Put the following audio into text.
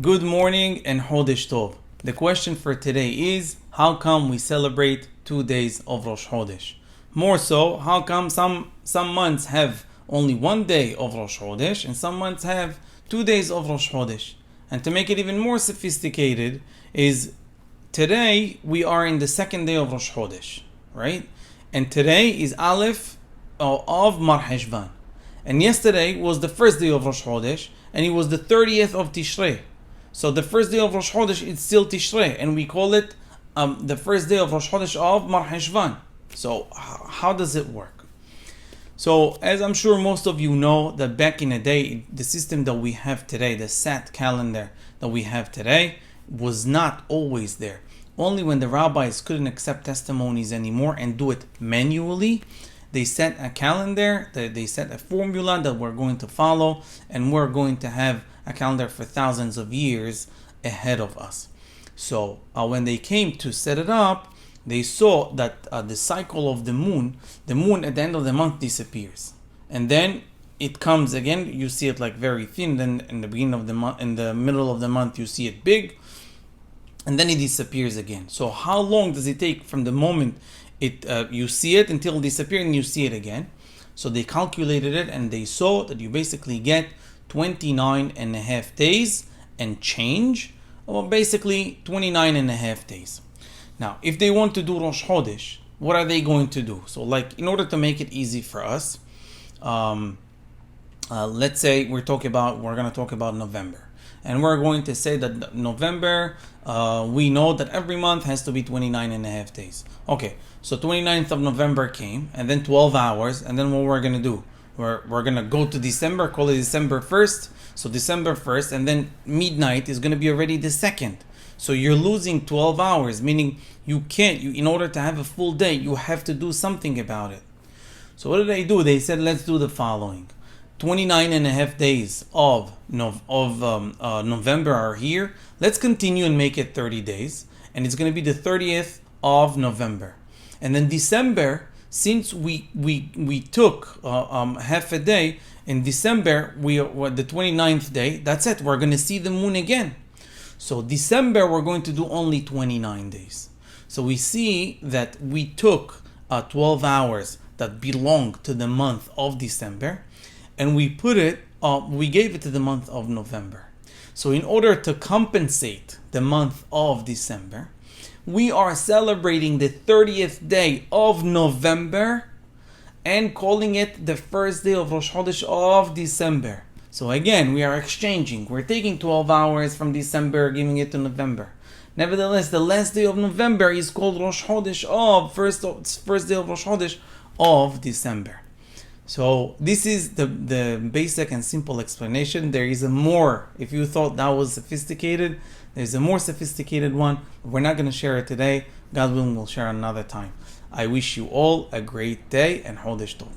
Good morning and Hodesh Tov. The question for today is, how come we celebrate 2 days of Rosh Hodesh? More so, how come some months have only 1 day of Rosh Hodesh and some months have 2 days of Rosh Hodesh? And to make it even more sophisticated is, today we are in the second day of Rosh Hodesh, right? And today is Aleph of Mar Heshvan. And yesterday was the first day of Rosh Hodesh and it was the 30th of Tishrei. So the first day of Rosh Hodesh is still Tishrei, and we call it the first day of Rosh Hodesh of Mar Heshvan. So how does it work? So as I'm sure most of you know, that back in the day, the system that we have today, the sat calendar that we have today, was not always there. Only when the rabbis couldn't accept testimonies anymore and do it manually, they set a calendar, they set a formula that we're going to follow, and we're going to have a calendar for thousands of years ahead of us. So when they came to set it up, they saw that the cycle of the moon at the end of the month disappears, and then it comes again. You see it like very thin. Then in the beginning of the month, in the middle of the month, you see it big, and then it disappears again. So how long does it take from the moment you see it until it disappears and you see it again? So they calculated it and they saw that you basically get 29 and a half days and change, or basically 29 and a half days. Now, if they want to do Rosh Hodesh, what are they going to do? So like, in order to make it easy for us, let's say we're going to talk about November. And we're going to say that November, we know that every month has to be 29 and a half days. Okay, so 29th of November came, and then 12 hours, and then what we're going to do? We're going to go to December, call it December 1st. So December 1st, and then midnight is going to be already the 2nd. So you're losing 12 hours, meaning in order to have a full day, you have to do something about it. So what did they do? They said, let's do the following. 29 and a half days of November are here. Let's continue and make it 30 days. And it's going to be the 30th of November. And then December, since we took half a day, in December, the 29th day, that's it. We're going to see the moon again. So December, we're going to do only 29 days. So we see that we took 12 hours that belong to the month of December, and we gave it to the month of November. So in order to compensate the month of December, we are celebrating the 30th day of November and calling it the first day of Rosh Hodesh of December. So again, we are exchanging. We're taking 12 hours from December, giving it to November. Nevertheless, the last day of November is called Rosh Hodesh first day of Rosh Hodesh of December. So this is the basic and simple explanation. There is a more, if you thought that was sophisticated, there's a more sophisticated one. We're not going to share it today. God willing, we'll share another time. I wish you all a great day and Hodesh Tov.